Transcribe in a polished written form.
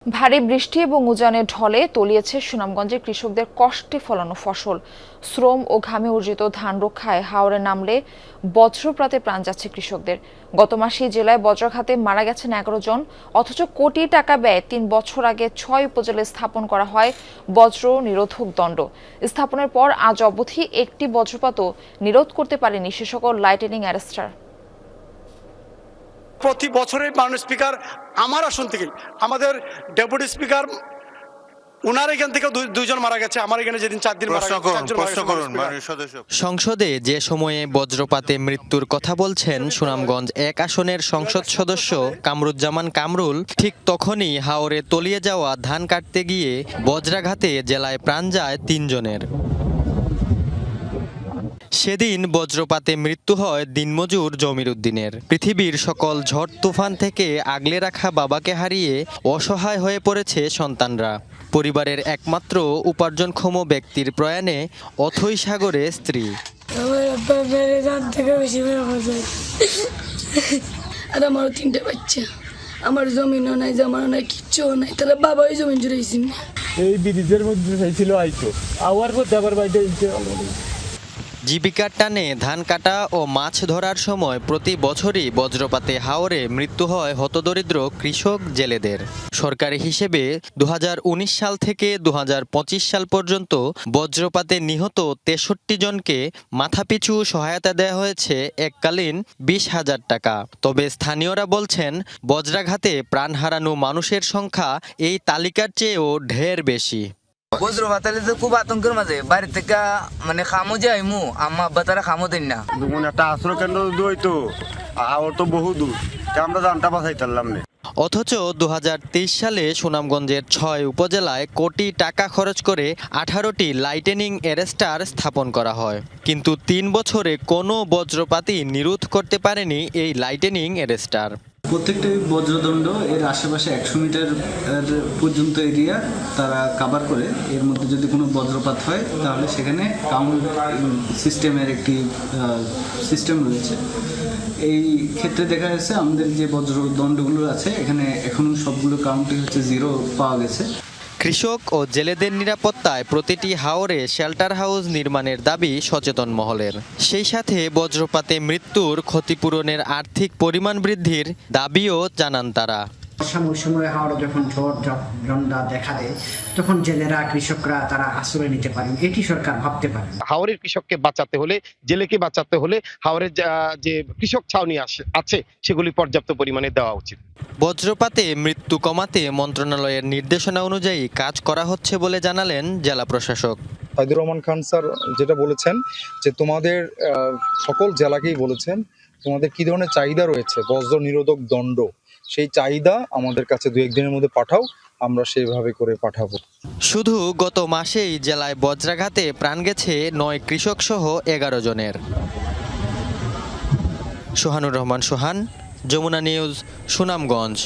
ভারী বৃষ্টি এবং উজানের ঢলে তলিয়েছে সুনামগঞ্জের কৃষকদের কষ্টে ফলানো ফসল। শ্রম ও ঘামে অর্জিত ধান রক্ষায় হাওরে নামলে বজ্রপাতে প্রাণ যাচ্ছে কৃষকদের। গত মাসে জেলায় বজ্রাঘাতে মারা গেছেন 11 জন, অথচ কোটি টাকা ব্যয়ে 3 বছর আগে 6 উপজেলায় স্থাপন করা হয় বজ্র নিরোধক দণ্ড। স্থাপনের পর আজ অবধি একটি বজ্রপাতও নিরোধ করতে পারেনি সে সকল লাইটেনিং অ্যারেস্টার। প্রতি বছরের মাননীয় স্পিকার আমার আসন থেকে আমাদের ডেপুটি স্পিকার ওনার এখান থেকে দুইজন মারা গেছে। আমার এখানে যেদিন 4 দিন মারা গেছে। সংসদে যে সময়ে বজ্রপাতে মৃত্যুর কথা বলছেন সুনামগঞ্জ 1 আসনের সংসদ সদস্য কামরুজ্জামান কামরুল, ঠিক তখনই হাওরে তলিয়ে যাওয়া ধান কাটতে গিয়ে বজ্রাঘাতে জেলায় প্রাণ যায় 3 জনের। সেদিন বজ্রপাতে মৃত্যু হয় দিনমজুর জমির উদ্দিনের। পৃথিবীর সকল ঝড় তুফান থেকে আগলে রাখা বাবাকে হারিয়ে অসহায় হয়ে পড়েছে সন্তানরা। পরিবারের একমাত্র উপার্জনক্ষম ব্যক্তির প্রয়াণে অথৈ সাগরে স্ত্রী। আর আমারও 3টে বাচ্চা, আমার জমিনও নাই, জামানও নাই, কিচ্ছুও নাই, তাহলে বাবাই জমিন জুড়েছেন। এই ব্রিজের মধ্যে চাইছিল আইতো আওয়ার পর আবার বাইরে জীবিকার টানে ধান কাটা ও মাছ ধরার সময় প্রতি বছরই বজ্রপাতে হাওরে মৃত্যু হয় হতদরিদ্র কৃষক জেলেদের। সরকারি হিসেবে 2019 সাল থেকে 2025 সাল পর্যন্ত বজ্রপাতে নিহত 63 জনকে মাথাপিছু সহায়তা দেওয়া হয়েছে এককালীন 20,000 টাকা। তবে স্থানীয়রা বলছেন বজ্রাঘাতে প্রাণ হারানো মানুষের সংখ্যা এই তালিকার চেয়েও ঢের বেশি। বজ্রপাতালে তো খুব আতঙ্কের মাঝে বাড়ি থেকে মানে খামো যে আইমু আম্মা আব্বা তারা খামো দেন না। যেমন একটা আশ্রয় কেন্দ্র হইতো আর তো বহু দূর, আমরা জানটা বাঁচাই পারলাম না। অথচ 2023 সালে সুনামগঞ্জের 6 উপজেলায় কোটি টাকা খরচ করে 18টি লাইটেনিং অ্যারেস্টার স্থাপন করা হয়, কিন্তু 3 বছরে কোনো বজ্রপাতই নিরোধ করতে পারেনি এই লাইটেনিং অ্যারেস্টার। প্রত্যেকটি বজ্রদণ্ড এর আশেপাশে 100 মিটার পর্যন্ত এরিয়া তারা কাভার করে। এর মধ্যে যদি কোনো বজ্রপাত হয় তাহলে সেখানে কাউন্ট সিস্টেমের একটি সিস্টেম রয়েছে। এই ক্ষেত্রে দেখা যাচ্ছে আমাদের যে বজ্রদণ্ডগুলো আছে এখানে এখনও সবগুলো কাউন্টে হচ্ছে 0 পাওয়া গেছে। কৃষক ও জেলেদের নিরাপত্তায় প্রতিটি হাওরে শেল্টার হাউস নির্মাণের দাবি সচেতন মহলের। সেই সাথে বজ্রপাতে মৃত্যুর ক্ষতিপূরণের আর্থিক পরিমাণ বৃদ্ধির দাবিও জানান তারা। মৌসুমে হাওড়ে যখন ঝড় ঝঞ্ঝা দেখা দেয় তখন জেলেরা কৃষকরা তারা আশ্রয় নিতে পারেন, এটি সরকার ভাবতে পারে। হাওরের কৃষককে বাঁচাতে হলে, জেলেকে বাঁচাতে হলে হাওরের যে কৃষক ছাউনি আছে সেগুলি পর্যাপ্ত পরিমাণে দেওয়া উচিত। বজ্রপাতে মৃত্যু কমাতে মন্ত্রণালয়ের নির্দেশনা অনুযায়ী কাজ করা হচ্ছে বলে জানালেন জেলা প্রশাসক সাইদুর রহমান খান স্যার। যেটা বলেছেন যে তোমাদের সকল জেলাকেই বলেছেন তোমাদের কি ধরনের চাহিদা রয়েছে বজ্র নিরোধক দণ্ড, সেই চাহিদা আমাদের কাছে 2-1 দিনের মধ্যে পাঠাও, আমরা সেইভাবে করে পাঠাবো। শুধু গত মাসেই জেলায় বজ্রাঘাতে প্রাণ গেছে 9 কৃষক সহ 11 জনের। সোহানুর রহমান সোহান, যমুনা নিউজ, সুনামগঞ্জ।